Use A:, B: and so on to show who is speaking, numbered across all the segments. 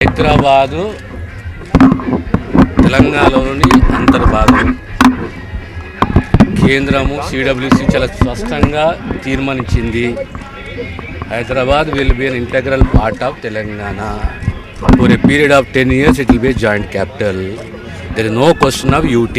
A: హైదరాబాద్ తెలంగాణలోని అంతర్భాగం కేంద్రము సిడబ్ల్యూసి చాలా స్పష్టంగా తీర్మానించింది. Hyderabad will be an integral part of Telangana. For a period of 10 years, it will be a joint capital. There is no question of UT.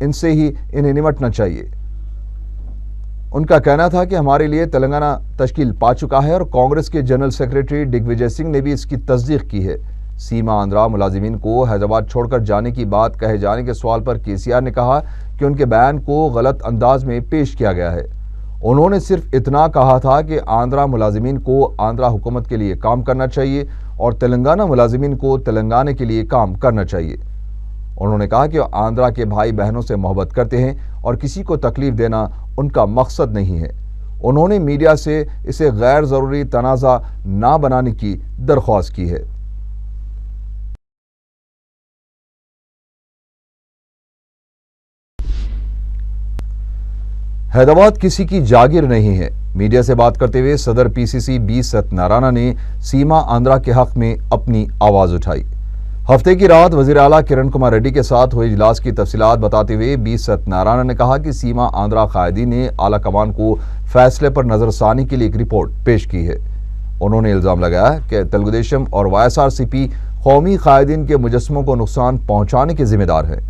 B: ان سے ہی انہیں نمٹنا چاہیے۔ ان کا کہنا تھا کہ ہمارے لیے تلنگانہ تشکیل پا چکا ہے اور کانگریس کے جنرل سیکریٹری ڈگ وجے سنگھ نے بھی اس کی تصدیق کی ہے۔ سیما آندھرا ملازمین کو حیدرآباد چھوڑ کر جانے کی بات کہے جانے کے سوال پر KCR نے کہا کہ ان کے بیان کو غلط انداز میں پیش کیا گیا ہے۔ انہوں نے صرف اتنا کہا تھا کہ آندھرا ملازمین کو آندھرا حکومت کے لیے کام کرنا چاہیے اور تلنگانہ ملازمین کو تلنگانہ کے لیے کام کرنا چاہیے۔ انہوں نے کہا کہ آندھرا کے بھائی بہنوں سے محبت کرتے ہیں اور کسی کو تکلیف دینا ان کا مقصد نہیں ہے۔ انہوں نے میڈیا سے اسے غیر ضروری تنازع نہ بنانے کی درخواست کی ہے۔ حیدرآباد کسی کی جاگیر نہیں ہے۔ میڈیا سے بات کرتے ہوئے صدر PCC B ستیہ نے سیما آندھرا کے حق میں اپنی آواز اٹھائی۔ ہفتے کی رات وزیر اعلیٰ کرن کمار ریڈی کے ساتھ ہوئے اجلاس کی تفصیلات بتاتے ہوئے B ستیہ نے کہا کہ سیما آندھرا قائدین نے اعلیٰ کمان کو فیصلے پر نظر ثانی کے لیے ایک رپورٹ پیش کی ہے۔ انہوں نے الزام لگایا کہ تلگو دیشم اور YSRCP قومی قائدین کے مجسموں کو نقصان پہنچانے کے ذمہ دار ہیں۔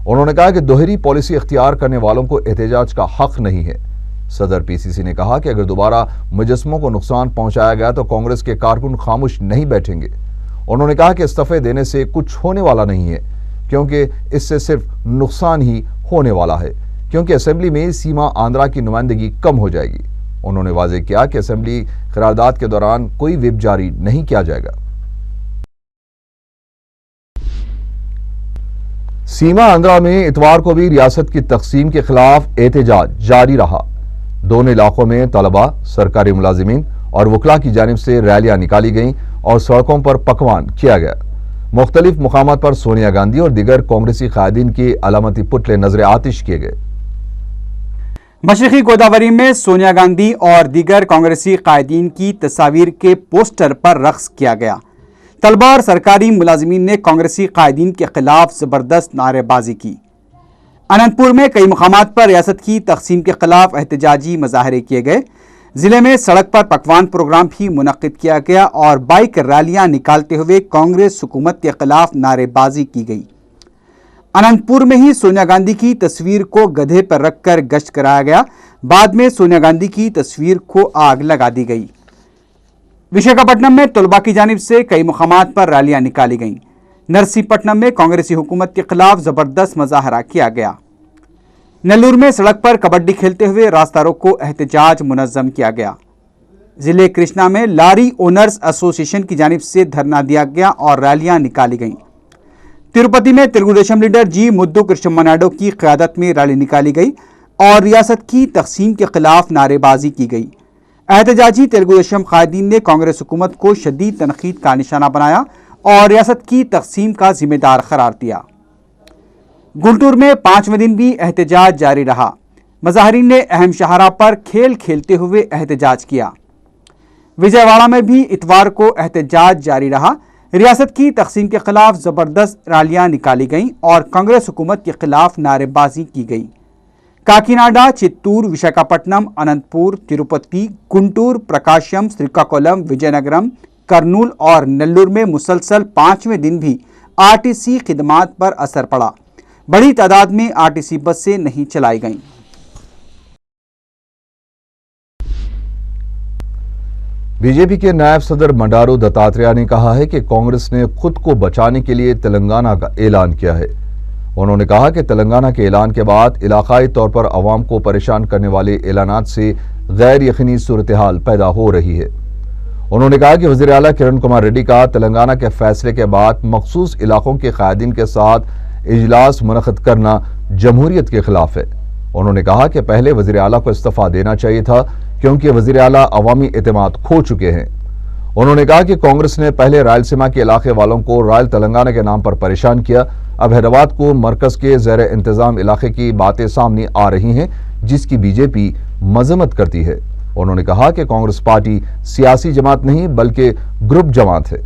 B: انہوں نے کہا کہ دوہری پالیسی اختیار کرنے والوں کو احتجاج کا حق نہیں ہے۔ صدر PCC نے کہا کہ اگر دوبارہ مجسموں کو نقصان پہنچایا گیا تو کانگریس کے کارکن خاموش نہیں بیٹھیں گے۔ انہوں نے کہا کہ استعفے دینے سے کچھ ہونے والا نہیں ہے کیونکہ اس سے صرف نقصان ہی ہونے والا ہے کیونکہ اسمبلی میں سیما آندھرا کی نمائندگی کم ہو جائے گی۔ انہوں نے واضح کیا کہ اسمبلی قرارداد کے دوران کوئی وپ جاری نہیں کیا جائے گا۔ سیما آندھرا میں اتوار کو بھی ریاست کی تقسیم کے خلاف احتجاج جاری رہا۔ دونوں علاقوں میں طلباء، سرکاری ملازمین اور وکلاء کی جانب سے ریلیاں نکالی گئیں اور سڑکوں پر پکوان کیا گیا۔ مختلف مقامات پر سونیا گاندھی اور دیگر کانگریسی قائدین کے علامتی پتلے نظر آتش کیے گئے۔
C: مشرقی گوداوری میں سونیا گاندھی اور دیگر کانگریسی قائدین کی تصاویر کے پوسٹر پر رقص کیا گیا۔ طلباء اور سرکاری ملازمین نے کانگریسی قائدین کے خلاف زبردست نعرے بازی کی۔ اننت پور میں کئی مقامات پر ریاست کی تقسیم کے خلاف احتجاجی مظاہرے کیے گئے۔ ضلع میں سڑک پر پکوان پروگرام بھی منعقد کیا گیا اور بائک ریلیاں نکالتے ہوئے کانگریس حکومت کے خلاف نعرے بازی کی گئی۔ اننت پور میں ہی سونیا گاندھی کی تصویر کو گدھے پر رکھ کر گشت کرایا گیا۔ بعد میں سونیا گاندھی کی تصویر کو آگ لگا دی گئی۔ وشاکھاپٹنم میں طلباء کی جانب سے کئی مقامات پر ریلیاں نکالی گئیں۔ نرسی پٹنم میں کانگریسی حکومت کے خلاف زبردست مظاہرہ کیا گیا۔ نلور میں سڑک پر کبڈی کھیلتے ہوئے راستہ روکو احتجاج منظم کیا گیا۔ ضلع کرشنا میں لاری اونرز ایسوسی ایشن کی جانب سے دھرنا دیا گیا اور ریلیاں نکالی گئیں۔ تروپتی میں تلگو دیشم لیڈر جی مدو کرشما نائیڈو کی قیادت میں ریلی نکالی گئی اور ریاست کی تقسیم کے خلاف نعرے بازی کی گئی۔ احتجاجی تلگو دیشم قائدین نے کانگریس حکومت کو شدید تنقید کا نشانہ بنایا اور ریاست کی تقسیم کا ذمہ دار قرار دیا۔ گنٹور میں 5ویں دن بھی احتجاج جاری رہا۔ مظاہرین نے اہم شاہراہ پر کھیل کھیلتے ہوئے احتجاج کیا۔ وجے واڑہ میں بھی اتوار کو احتجاج جاری رہا۔ ریاست کی تقسیم کے خلاف زبردست ریلیاں نکالی گئیں اور کانگریس حکومت کے خلاف نعرے بازی کی گئی۔ کاکیناڈا، چتور، وشاکھاپٹنم، اننت پور، تروپتی، گنٹور، پرکاشم، سریکاکولم، وجے نگرم، کرنول اور نلور میں مسلسل 5ویں دن بھی RTC خدمات پر اثر پڑا۔ بڑی تعداد میں RTC بسیں نہیں چلائی گئیں۔
B: BJP کے نائب صدر بنڈارو دتاتریہ نے کہا ہے کہ کانگریس نے خود کو بچانے کے لیے تلنگانہ کا اعلان کیا ہے۔ انہوں نے کہا کہ تلنگانہ کے اعلان کے بعد علاقائی طور پر عوام کو پریشان کرنے والے اعلانات سے غیر یقینی صورتحال پیدا ہو رہی ہے۔ انہوں نے کہا کہ وزیر اعلیٰ کرن کمار ریڈی کا تلنگانہ کے فیصلے کے بعد مخصوص علاقوں کے قائدین کے ساتھ اجلاس منعقد کرنا جمہوریت کے خلاف ہے۔ انہوں نے کہا کہ پہلے وزیر اعلیٰ کو استعفیٰ دینا چاہیے تھا کیونکہ وزیر اعلیٰ عوامی اعتماد کھو چکے ہیں۔ انہوں نے کہا کہ کانگریس نے پہلے رائل سیما کے علاقے والوں کو رائل تلنگانہ کے نام پر پریشان کیا، اب حیدرآباد کو مرکز کے زیر انتظام علاقے کی باتیں سامنے آ رہی ہیں جس کی BJP مذمت کرتی ہے۔ انہوں نے کہا کہ کانگریس پارٹی سیاسی جماعت نہیں بلکہ گروپ جماعت ہے۔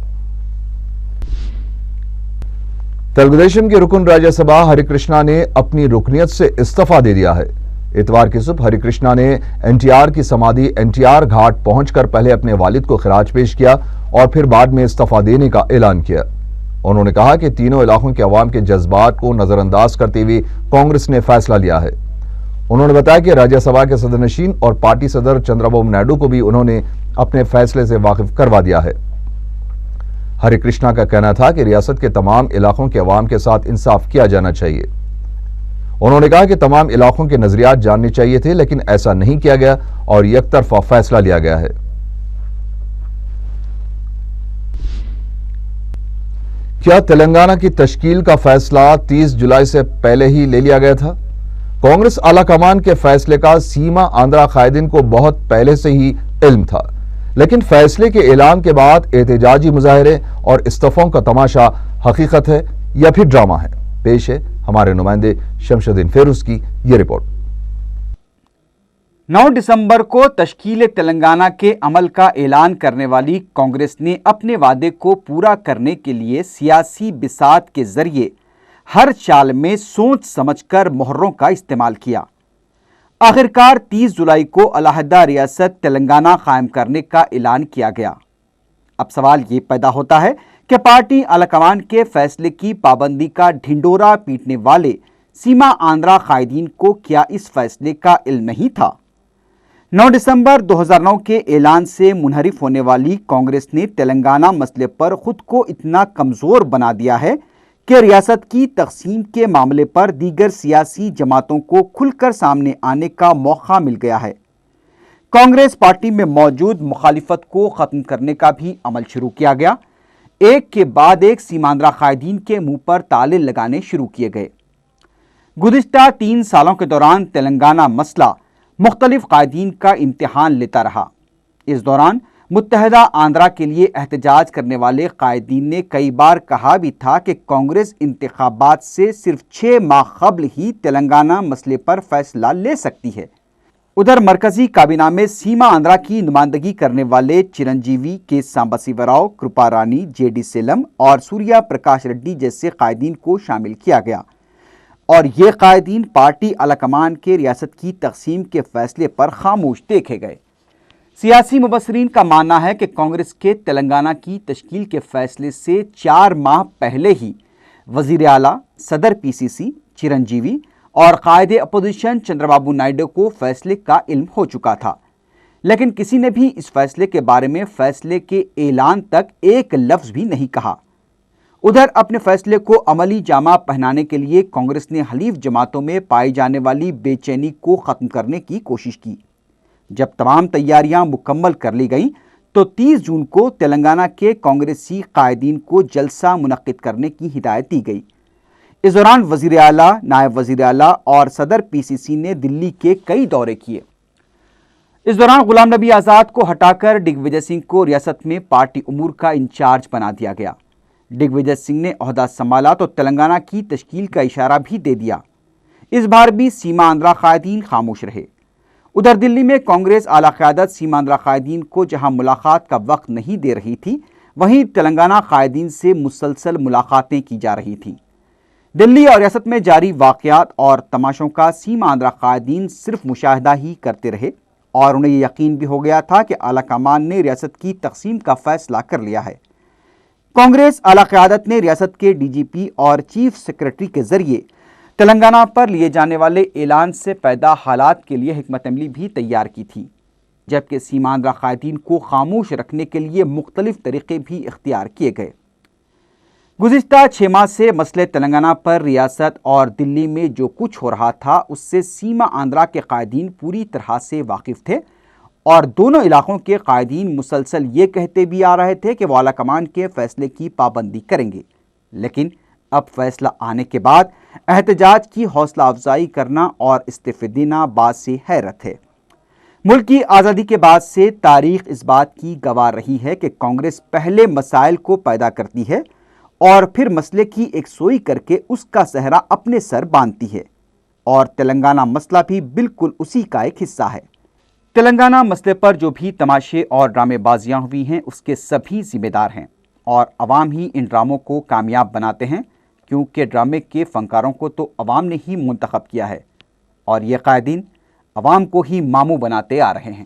B: تلگو دیشم کے رکن راجیہ سبھا ہری کرشنا نے اپنی رکنیت سے استعفیٰ دے دیا ہے۔ اتوار کی صبح ہری کرشنا نے NTR کی سمادھی NTR گھاٹ پہنچ کر پہلے اپنے والد کو خراج پیش کیا اور پھر بعد میں استعفیٰ دینے کا اعلان کیا۔ انہوں نے کہا کہ تینوں علاقوں کے عوام کے جذبات کو نظر انداز کرتے ہوئے کانگریس نے فیصلہ لیا ہے۔ انہوں نے بتایا کہ راجیہ سبھا کے صدر نشین اور پارٹی صدر چندرابابو نائیڈو کو بھی انہوں نے اپنے فیصلے سے واقف کروا دیا ہے۔ ہری کرشنا کا کہنا تھا کہ ریاست کے تمام علاقوں کے عوام کے ساتھ انصاف کیا جانا چاہیے۔ انہوں نے کہا کہ تمام علاقوں کے نظریات جاننے چاہیے تھے، لیکن ایسا نہیں کیا گیا اور یک طرفہ فیصلہ لیا گیا ہے۔ کیا تلنگانہ کی تشکیل کا فیصلہ 30 جولائی سے پہلے ہی لے لیا گیا تھا؟ کانگریس اعلیٰ کمان کے فیصلے کا سیما آندھرا قائدین کو بہت پہلے سے ہی علم تھا، لیکن فیصلے کے اعلان کے بعد احتجاجی مظاہرے اور استعفوں کا تماشا حقیقت ہے یا پھر ڈرامہ ہے؟ پیش ہے ہمارے نمائندے شمس الدین فیروز کی یہ رپورٹ۔
C: 9 دسمبر کو تشکیل تلنگانہ کے عمل کا اعلان کرنے والی کانگریس نے اپنے وعدے کو پورا کرنے کے لیے سیاسی بساط کے ذریعے ہر چال میں سوچ سمجھ کر مہروں کا استعمال کیا۔ آخرکار 30 جولائی کو علیحدہ ریاست تلنگانہ قائم کرنے کا اعلان کیا گیا۔ اب سوال یہ پیدا ہوتا ہے کہ پارٹی اعلیٰ کمان کے فیصلے کی پابندی کا ڈھنڈورا پیٹنے والے سیما آندھرا قائدین کو کیا اس فیصلے کا علم نہیں تھا؟ 9 دسمبر 2009 کے اعلان سے منحرف ہونے والی کانگریس نے تلنگانہ مسئلے پر خود کو اتنا کمزور بنا دیا ہے کہ ریاست کی تقسیم کے معاملے پر دیگر سیاسی جماعتوں کو کھل کر سامنے آنے کا موقع مل گیا ہے۔ کانگریس پارٹی میں موجود مخالفت کو ختم کرنے کا بھی عمل شروع کیا گیا۔ ایک کے بعد ایک سیماندرا قائدین کے منہ پر تالے لگانے شروع کیے گئے۔ گزشتہ 3 سالوں کے دوران تلنگانہ مسئلہ مختلف قائدین کا امتحان لیتا رہا۔ اس دوران متحدہ آندھرا کے لیے احتجاج کرنے والے قائدین نے کئی بار کہا بھی تھا کہ کانگریس انتخابات سے صرف 6 ماہ قبل ہی تلنگانہ مسئلے پر فیصلہ لے سکتی ہے۔ ادھر مرکزی کابینہ میں سیما آندھرا کی نمائندگی کرنے والے چرنجیوی کے سامبا سیوراؤ، کرپا رانی، جے ڈی سیلم اور سوریا پرکاش ریڈی جیسے قائدین کو شامل کیا گیا، اور یہ قائدین پارٹی اعلیٰ کمان کے ریاست کی تقسیم کے فیصلے پر خاموش دیکھے گئے۔ سیاسی مبصرین کا ماننا ہے کہ کانگریس کے تلنگانہ کی تشکیل کے فیصلے سے 4 ماہ پہلے ہی وزیر اعلیٰ، صدر پی سی سی چرنجیوی اور قائد اپوزیشن چندرابابو نائیڈو کو فیصلے کا علم ہو چکا تھا، لیکن کسی نے بھی اس فیصلے کے بارے میں فیصلے کے اعلان تک ایک لفظ بھی نہیں کہا۔ ادھر اپنے فیصلے کو عملی جامہ پہنانے کے لیے کانگریس نے حلیف جماعتوں میں پائی جانے والی بے چینی کو ختم کرنے کی کوشش کی۔ جب تمام تیاریاں مکمل کر لی گئیں تو 30 جون کو تلنگانہ کے کانگریسی قائدین کو جلسہ منعقد کرنے کی ہدایت دی گئی۔ اس دوران وزیر اعلیٰ، نائب وزیر اعلیٰ اور صدر پی سی سی نے دلی کے کئی دورے کیے۔ اس دوران غلام نبی آزاد کو ہٹا کر ڈگ وجے سنگھ کو ریاست میں پارٹی امور کا انچارج بنا دیا گیا۔ ڈگ وجے سنگھ نے عہدہ سنبھالا تو تلنگانہ کی تشکیل کا اشارہ بھی دے دیا۔ اس بار بھی سیما آندھرا قائدین خاموش رہے۔ ادھر دلی میں کانگریس اعلیٰ قیادت سیماندرا قائدین کو جہاں ملاقات کا وقت نہیں دے رہی تھی، وہیں تلنگانہ قائدین سے مسلسل ملاقاتیں کی جا رہی تھیں۔ دلی اور ریاست میں جاری واقعات اور تماشوں کا سیما آندھرا قائدین صرف مشاہدہ ہی کرتے رہے، اور انہیں یہ یقین بھی ہو گیا تھا کہ اعلیٰ کمان نے ریاست کی تقسیم کا فیصلہ کر لیا ہے۔ کانگریس اعلیٰ قیادت نے ریاست کے ڈی جی پی اور چیف سیکرٹری کے ذریعے تلنگانہ پر لیے جانے والے اعلان سے پیدا حالات کے لیے حکمت عملی بھی تیار کی تھی، جبکہ سیماندرا قائدین کو خاموش رکھنے کے لیے مختلف طریقے بھی اختیار کیے گئے۔ گزشتہ 6 ماہ سے مسئلے تلنگانہ پر ریاست اور دلی میں جو کچھ ہو رہا تھا اس سے سیما آندھرا کے قائدین پوری طرح سے واقف تھے، اور دونوں علاقوں کے قائدین مسلسل یہ کہتے بھی آ رہے تھے کہ وہ اعلیٰ کمان کے فیصلے کی پابندی کریں گے، لیکن اب فیصلہ آنے کے بعد احتجاج کی حوصلہ افزائی کرنا اور استعفے دینا باعث حیرت ہے۔ ملک کی آزادی کے بعد سے تاریخ اس بات کی گواہ رہی ہے کہ کانگریس پہلے مسائل کو پیدا کرتی ہے اور پھر مسئلے کی یکسوئی کر کے اس کا صحرا اپنے سر باندھتی ہے، اور تلنگانہ مسئلہ بھی بالکل اسی کا ایک حصہ ہے۔ تلنگانہ مسئلے پر جو بھی تماشے اور ڈرامے بازیاں ہوئی ہیں اس کے سبھی ذمہ دار ہیں، اور عوام ہی ان ڈراموں کو کامیاب بناتے ہیں، کیونکہ ڈرامے کے فنکاروں کو تو عوام نے ہی منتخب کیا ہے، اور یہ قائدین عوام کو ہی ماموں بناتے آ رہے ہیں۔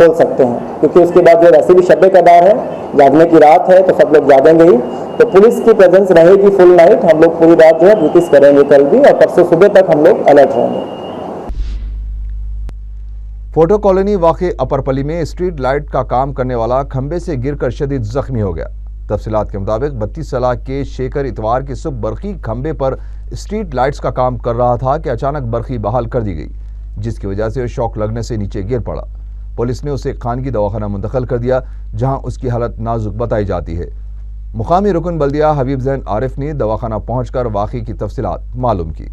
D: کھول سکتے ہیں، کیونکہ اس کے بعد جو ویسے بھی شب قدر ہے، جاگنے کی رات ہے، تو سب لوگ جاگیں گے ہی، تو پولیس کی پریزنس رہے گی فل نائٹ. ہم لوگ پوری رات جو ہے ڈیوٹیز کریں گے کل بھی، اور پرسوں صبح تک ہم لوگ الرٹ رہیں گے.
B: فوٹو کالونی واقع اپر پلی میں اسٹریٹ لائٹ کا کام کرنے والا کھمبے سے گر کر شدید زخمی ہو گیا. تفصیلات کے مطابق 32 سالہ کے شیکر اتوار کی صبح برقی کھمبے پر اسٹریٹ لائٹس کا کام کر رہا تھا کہ اچانک برقی بحال کر دی گئی، جس کی وجہ سے شوک لگنے سے نیچے گر پڑا. پولیس نے اسے خانگی دواخانہ منتقل کر دیا، جہاں اس کی حالت نازک بتائی جاتی ہے. مقامی رکن بلدیہ حبیب زین عارف نے دواخانہ پہنچ کر واقعے کی تفصیلات معلوم کی.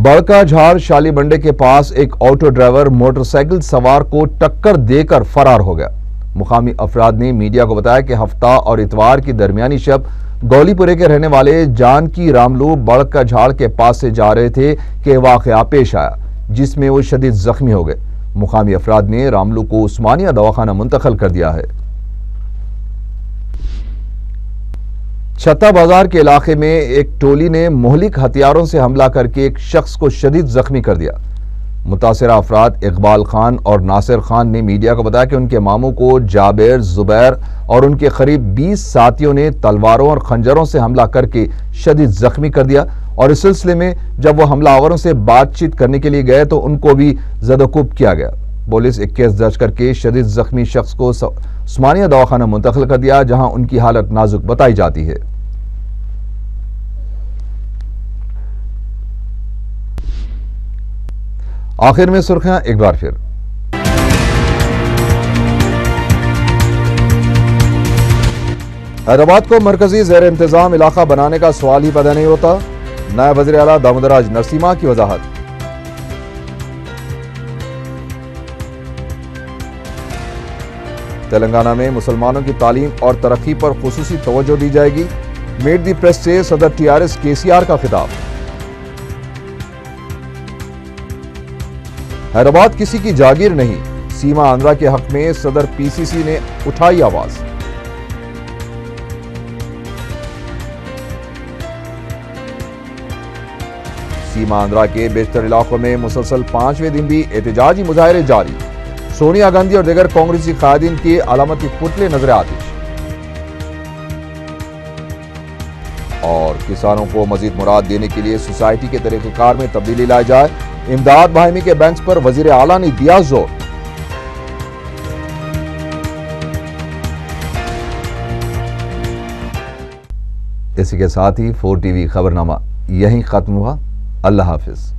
B: بڑکا جھاڑ شالی بنڈے کے پاس ایک آٹو ڈرائیور موٹر سائیکل سوار کو ٹکر دے کر فرار ہو گیا. مقامی افراد نے میڈیا کو بتایا کہ ہفتہ اور اتوار کی درمیانی شب گولی پورے کے رہنے والے جان کی راملو بڑکا جھاڑ کے پاس سے جا رہے تھے کہ واقعہ پیش آیا، جس میں وہ شدید زخمی ہو گئے. مقامی افراد نے راملو کو عثمانیہ دواخانہ منتقل کر دیا ہے. چھتا بازار کے علاقے میں ایک ٹولی نے مہلک ہتھیاروں سے حملہ کر کے ایک شخص کو شدید زخمی کر دیا. متاثرہ افراد اقبال خان اور ناصر خان نے میڈیا کو بتایا کہ ان کے ماموں کو جابر، زبیر اور ان کے قریب 20 ساتھیوں نے تلواروں اور خنجروں سے حملہ کر کے شدید زخمی کر دیا، اور اس سلسلے میں جب وہ حملہ آوروں سے بات چیت کرنے کے لیے گئے تو ان کو بھی زد و کوب کیا گیا. پولیس ایک کیس درج کر کے شدید زخمی شخص کو عثمانیہ دواخانہ منتقل کر دیا، جہاں ان کی حالت نازک بتائی جاتی ہے. آخر میں سرخیاں ایک بار پھر. حیدرآباد کو مرکزی زیر انتظام علاقہ بنانے کا سوال ہی پیدا نہیں ہوتا، نائب وزیر اعلیٰ دامودر نرسمہا کی وضاحت. تلنگانہ میں مسلمانوں کی تعلیم اور ترقی پر خصوصی توجہ دی جائے گی، میٹ دی پریس سے صدر TRS KCR کا خطاب. حیدرآباد کسی کی جاگیر نہیں، سیما آندھرا کے حق میں صدر PCC نے اٹھائی آواز. سیما آندھرا کے بیشتر علاقوں میں مسلسل 5ویں دن بھی احتجاجی مظاہرے جاری. سونیا گاندھی اور دیگر کانگریسی قائدین کی علامتی پتلے نظر آتش. اور کسانوں کو مزید مراد دینے کے لیے سوسائٹی کے طریقہ کار میں تبدیلی لائی جائے، امداد باہمی کے بینکس پر وزیر اعلیٰ نے دیا زور. اسی کے ساتھ ہی 4 TV خبرنامہ یہیں ختم ہوا. اللہ حافظ.